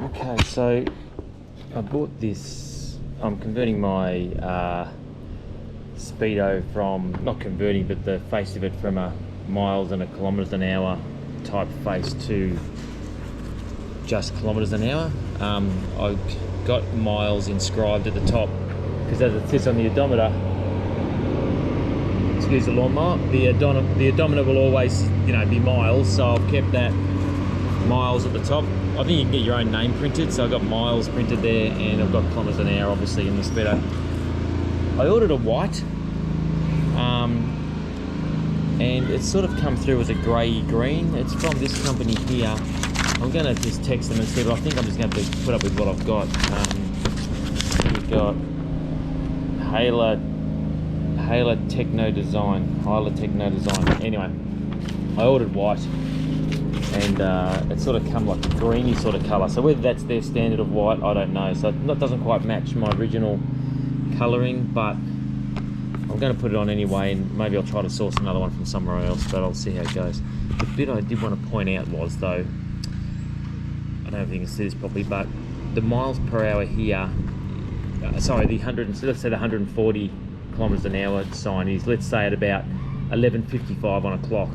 Okay, so I bought this. I'm converting my Speedo from, not converting, but the face of it from a miles and a kilometres an hour type face to just kilometres an hour. I got miles inscribed at the top because as it sits on the odometer, excuse the lawnmower, the odometer will always, be miles, so I've kept that miles at the top. I think you can get your own name printed, so I've got miles printed there, and I've got kilometres an hour obviously in the Speedo. I ordered a white, and it's sort of come through as a grey green. It's from this company here. I'm going to just text them and see, but I think I'm just going to put up with what I've got. We've got Hyla Techno Design. Anyway, I ordered white, and it sort of come like a greeny sort of colour. So whether that's their standard of white, I don't know. So it doesn't quite match my original colouring, but I'm going to put it on anyway, and maybe I'll try to source another one from somewhere else, but I'll see how it goes. The bit I did want to point out was, though, I don't know if you can see this properly, but the miles per hour here, let's say the 140 kilometres an hour sign is, let's say, at about 11:55 on a clock,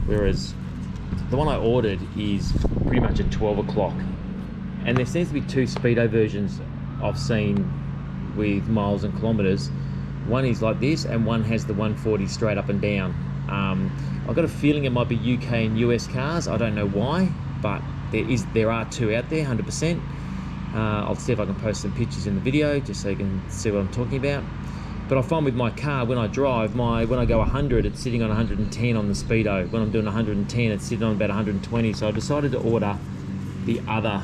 whereas the one I ordered is pretty much at 12 o'clock. And there seems to be two Speedo versions I've seen with miles and kilometres. One is like this, and one has the 140 straight up and down. I've got a feeling it might be UK and US cars. I don't know why, but there are two out there, 100%. I'll see if I can post some pictures in the video just so you can see what I'm talking about. But I find with my car, when I drive, when I go 100, it's sitting on 110 on the Speedo. When I'm doing 110, it's sitting on about 120. So I decided to order the other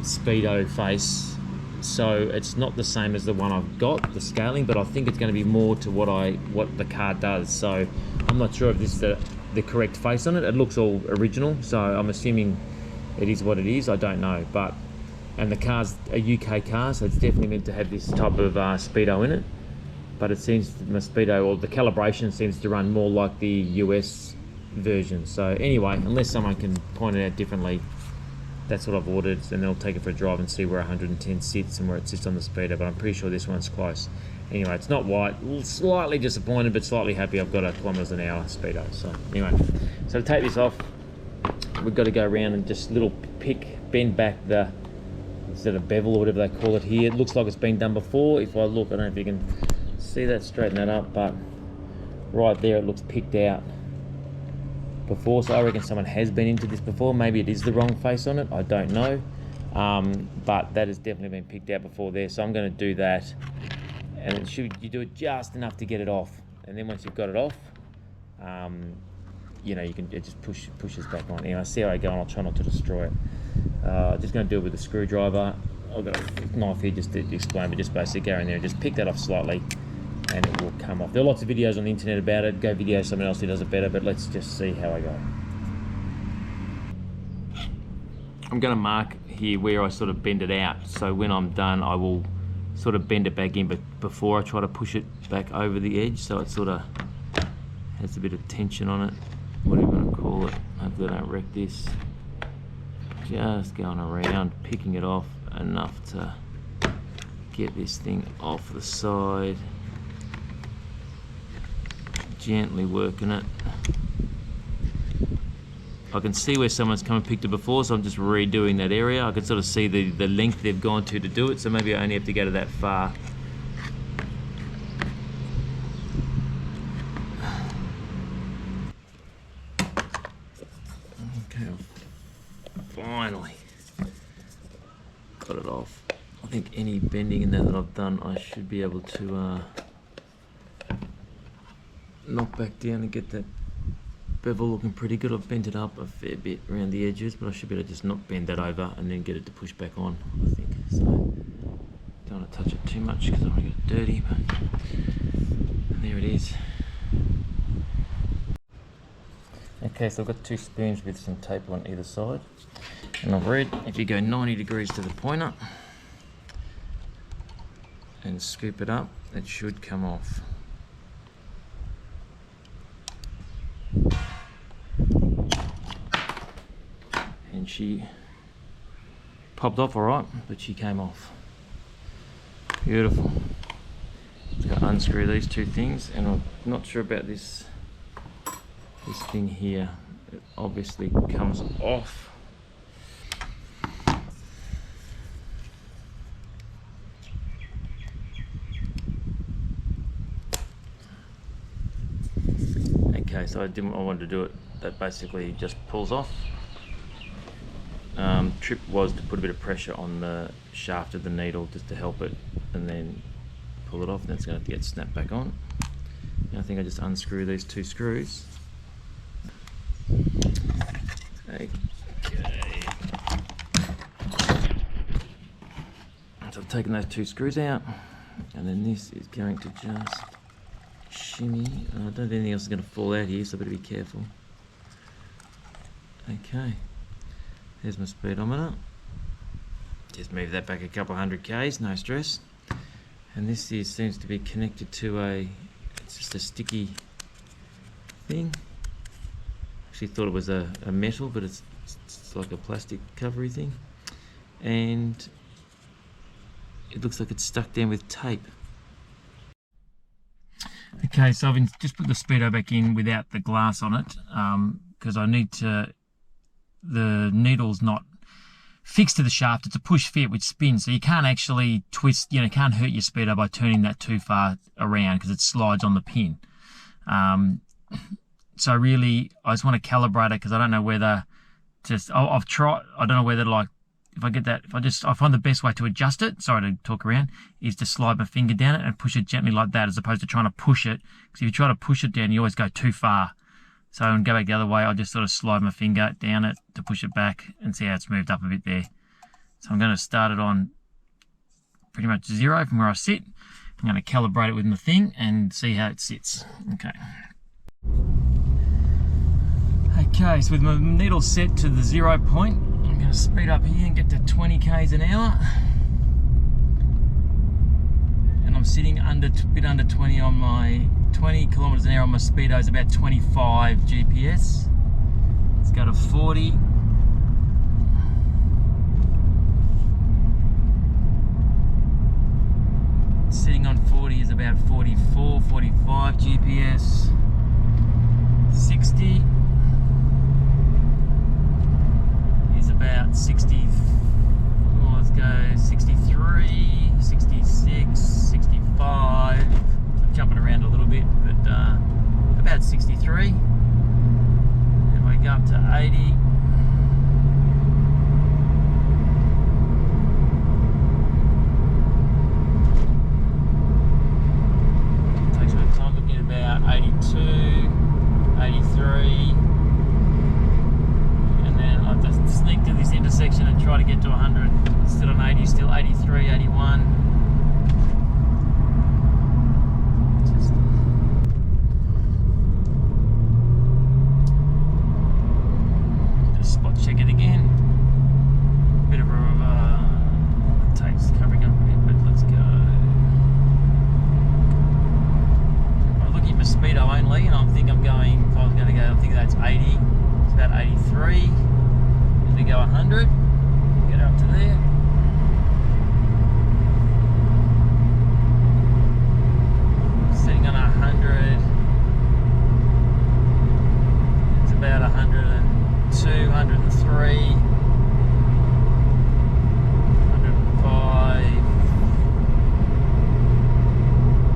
Speedo face. So it's not the same as the one I've got, the scaling, but I think it's going to be more to what the car does. So I'm not sure if this is the correct face on it. It looks all original, so I'm assuming it is what it is. I don't know, and the car's a UK car, so it's definitely meant to have this type of Speedo in it. But it seems my Speedo, or the calibration, seems to run more like the US version. So anyway, unless someone can point it out differently, that's what I've ordered, and then I'll take it for a drive and see where 110 sits and where it sits on the Speedo, but I'm pretty sure this one's close. Anyway, it's not white, slightly disappointed, but slightly happy I've got a kilometres an hour Speedo. So anyway, so to take this off, we've got to go around and just bend back the, instead of bevel or whatever they call it here. It looks like it's been done before. If I look, I don't know if you can see that, straighten that up, but right there it looks picked out before, so I reckon someone has been into this before. Maybe it is the wrong face on it, I don't know, but that has definitely been picked out before there. So I'm going to do that, and you do it just enough to get it off, and then once you've got it off, it just pushes back on. Anyway, see how I go, and I'll try not to destroy it. Just going to do it with a screwdriver. I've got a knife here just to explain, but just basically go in there and just pick that off slightly, and it will come off. There are lots of videos on the internet about it. Go video someone else who does it better, but let's just see how I go. I'm going to mark here where I sort of bend it out, so when I'm done I will sort of bend it back in, but before I try to push it back over the edge, so it sort of has a bit of tension on it, whatever you want to call it. Hopefully I don't wreck this. Just going around, picking it off enough to get this thing off the side, gently working it. I can see where someone's come and picked it before, so I'm just redoing that area. I can sort of see the length they've gone to do it, so maybe I only have to go to that far. Okay, finally got it off. I think any bending in there that I've done, I should be able to knock back down and get that bevel looking pretty good. I've bent it up a fair bit around the edges, but I should be able to just not bend that over and then get it to push back on, I think. So don't want to touch it too much because I don't want to get it dirty, but there it is. Okay, so I've got two spoons with some tape on either side, and I've read if you go 90 degrees to the pointer and scoop it up, it should come off. And she popped off all right, but she came off. Beautiful. Just got to unscrew these two things, and I'm not sure about this thing here. It obviously comes off. Okay, so I wanted to do it. That basically just pulls off. Trip was to put a bit of pressure on the shaft of the needle just to help it, and then pull it off, and then it's going to have to get snapped back on. And I think I just unscrew these two screws. Okay. So I've taken those two screws out, and then this is going to just shimmy. I don't think anything else is going to fall out here, so I better be careful. Okay, there's my speedometer. Just move that back a couple hundred k's, no stress. And this here seems to be connected to it's just a sticky thing. Actually thought it was a metal, but it's like a plastic covery thing. And it looks like it's stuck down with tape. Okay, so I've just put the speedo back in without the glass on it, because I need to, the needle's not fixed to the shaft. It's a push fit which spins, so you can't actually twist, you know, can't hurt your speedo by turning that too far around because it slides on the pin. So really, I just want to calibrate it because I don't know whether I've tried, I don't know whether, like, if I get that, I find the best way to adjust it, sorry to talk around, is to slide my finger down it and push it gently like that, as opposed to trying to push it, because if you try to push it down, you always go too far. So and go back the other way, I'll just sort of slide my finger down it to push it back and see how it's moved up a bit there. So I'm going to start it on pretty much 0 from where I sit. I'm going to calibrate it with my thing and see how it sits. Okay. Okay, so with my needle set to the 0 point, I'm going to speed up here and get to 20 k's an hour. And I'm sitting a bit under 20 on my 20 kilometers an hour on my speedo is about 25 GPS. Let's go to 40. Sitting on 40 is about 44, 45 GPS. 60 is about 60. Well, let's go 63, 66, 65. Jumping around a little bit, but about 63. And we go up to 80. It takes a bit of time, looking at about 82, 83. And then I'll just sneak to this intersection and try to get to 100. Still on 80, still 83, 81. Check it again. Bit of a tape's covering up a bit, but let's go. I'm looking at my speedo only, and I think I'm going. If I was going to go, I think that's 80. It's about 83. If we go 100, get up to there. Sitting on 100. It's about 102, 103, 105.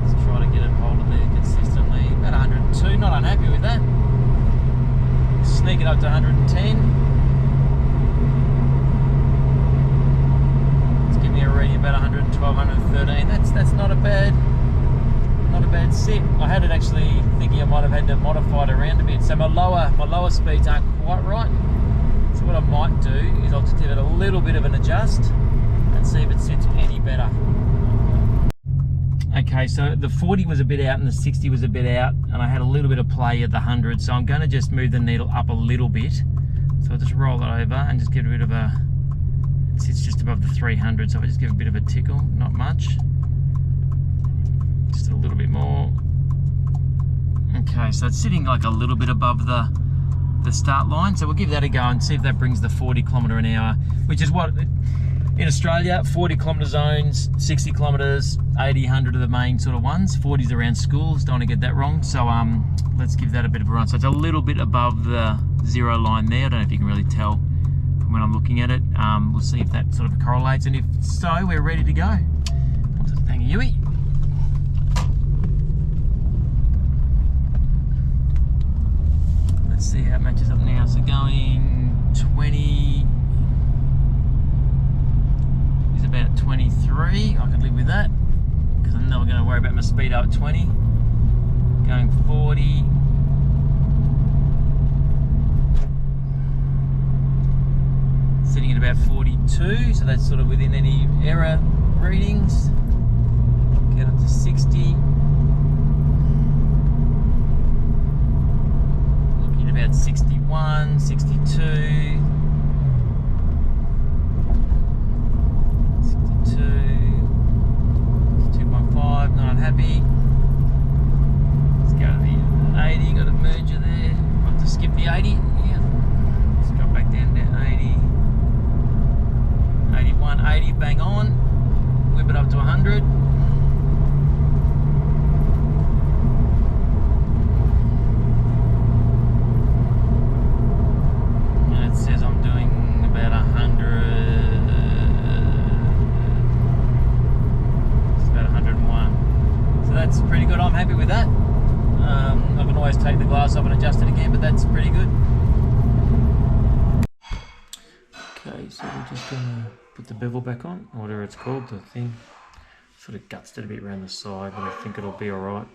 Let's try to get it holding there consistently. About 102, not unhappy with that. Sneak it up to 110. Let's give me a reading about 112, 113. That's not a bad sit. I had it actually thinking I might have had to modify it around a bit. So my lower speeds aren't quite right. So what I might do is I'll just give it a little bit of an adjust and see if it sits any better. Okay, so the 40 was a bit out and the 60 was a bit out, and I had a little bit of play at the 100, so I'm going to just move the needle up a little bit. So I'll just roll it over and just give it a bit of it sits just above the 300, so I just give it a bit of a tickle, not much. Just a little bit more. Okay, so it's sitting like a little bit above the start line, so we'll give that a go and see if that brings the 40 kilometer an hour, which is what In Australia, 40 kilometre zones, 60 kilometres, 80, 100 are the main sort of ones. 40's around schools, don't want to get that wrong. So let's give that a bit of a run. So it's a little bit above the 0 line there. I don't know if you can really tell from when I'm looking at it. We'll see if that sort of correlates, and if so, we're ready to go. Hang a Yui. Let's see how it matches up now. So going 20... about 23, I could live with that because I'm never going to worry about my speed up at 20. Going 40. Sitting at about 42, so that's sort of within any error readings. Get up to 60. Looking at about 61, 62. 2.5, not unhappy. Let's go to the 80, got a merger there. I'll have to skip the 80. Yeah. Let's drop back down to 80. 81, 80, bang on. Whip it up to 100. And it says I'm doing about 100. That's pretty good. I'm happy with that. I can always take the glass off and adjust it again, but that's pretty good. Okay, so we're just gonna put the bevel back on, or whatever it's called, the thing. Sort of gutsed it a bit around the side, but I think it'll be alright.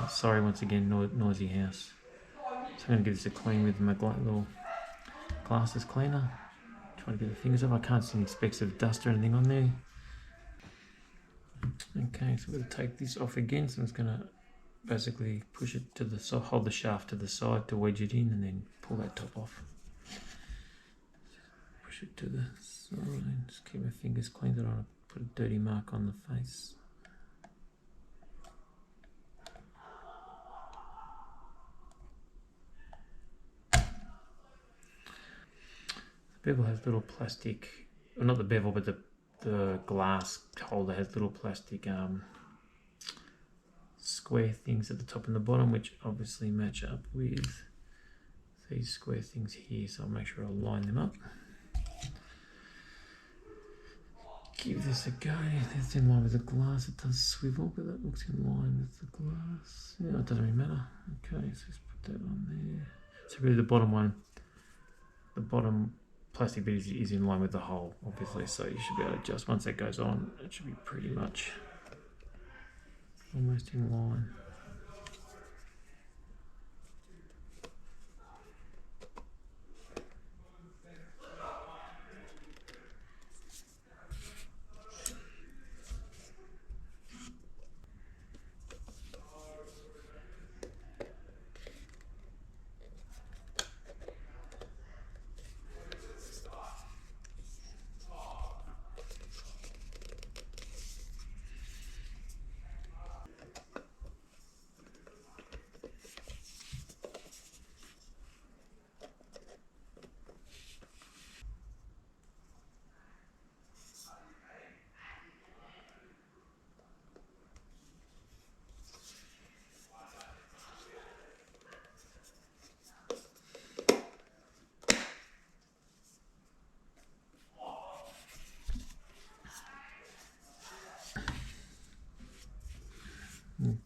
Sorry once again, noisy house. So I'm gonna give this a clean with my little glasses cleaner. Trying to get the fingers off. I can't see any specks of dust or anything on there. Okay, so we're going to take this off again, so I'm just going to basically push it to the side, hold the shaft to the side to wedge it in, and then pull that top off. Push it to the side, just keep my fingers clean, so I don't want to put a dirty mark on the face. The bevel has little plastic, well, not the bevel, but the glass holder has little plastic square things at the top and the bottom, which obviously match up with these square things here, so I'll make sure I'll line them up. Give this a go. That's in line with the glass. It does swivel, but that looks in line with the glass. Yeah, it doesn't really matter. Okay, so let's put that on there. So really the bottom one, the bottom plastic bit is in line with the hole, obviously, so you should be able to adjust. Once that goes on, it should be pretty much almost in line.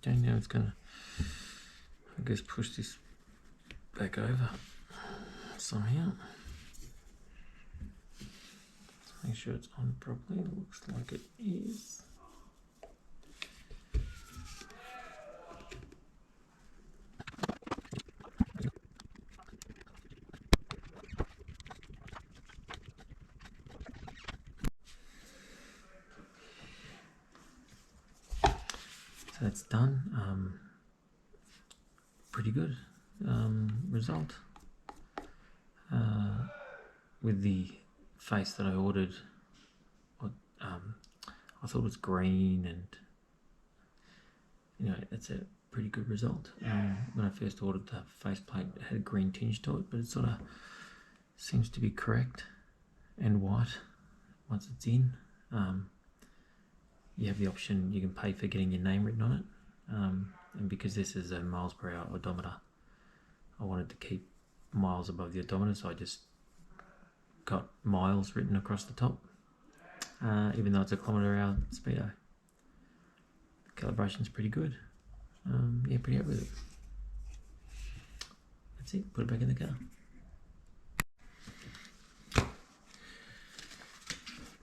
Okay, now it's gonna, I guess, push this back over somehow. Make sure it's on properly. It looks like it is. So that's done. Pretty good result. With the face that I ordered, I thought it was green, and you know, that's a pretty good result. When I first ordered the faceplate, it had a green tinge to it, but it sort of seems to be correct and white. once it's in. You have the option, you can pay for getting your name written on it. And because this is a miles per hour odometer, I wanted to keep miles above the odometer, so I just got miles written across the top, even though it's a kilometre-hour speedo. The calibration's pretty good. Yeah, pretty happy with it. That's it, put it back in the car.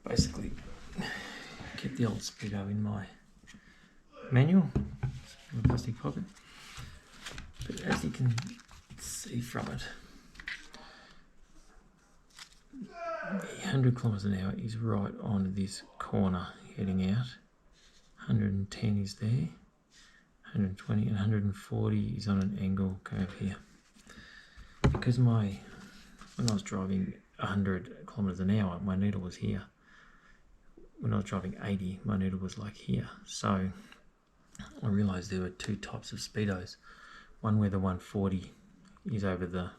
Basically, kept the old speedo in my manual, in a plastic pocket. But as you can see from it, the 100 kilometers an hour is right on this corner heading out. 110 is there, 120 and 140 is on an angle curve here. Because when I was driving 100 kilometers an hour, my needle was here. When I was driving 80, my needle was like here. So I realized there were two types of speedos. One where the 140 is over the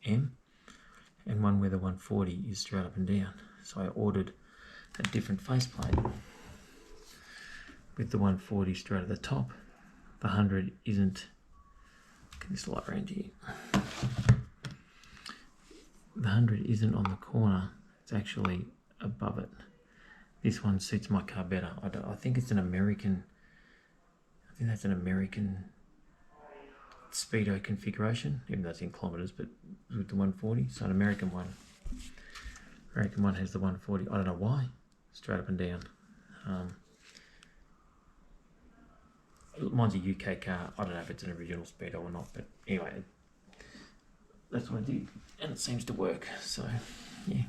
M, and one where the 140 is straight up and down. So I ordered a different faceplate with the 140 straight at the top. The 100 isn't. Get this light around here. The 100 isn't on the corner, it's actually above it. This one suits my car better. I think it's an American, I think that's an American speedo configuration, even though it's in kilometers, but with the 140. So an American one has the 140. I don't know why, straight up and down. Mine's a UK car. I don't know if it's an original speedo or not, but anyway, that's what I did, and it seems to work. So yeah.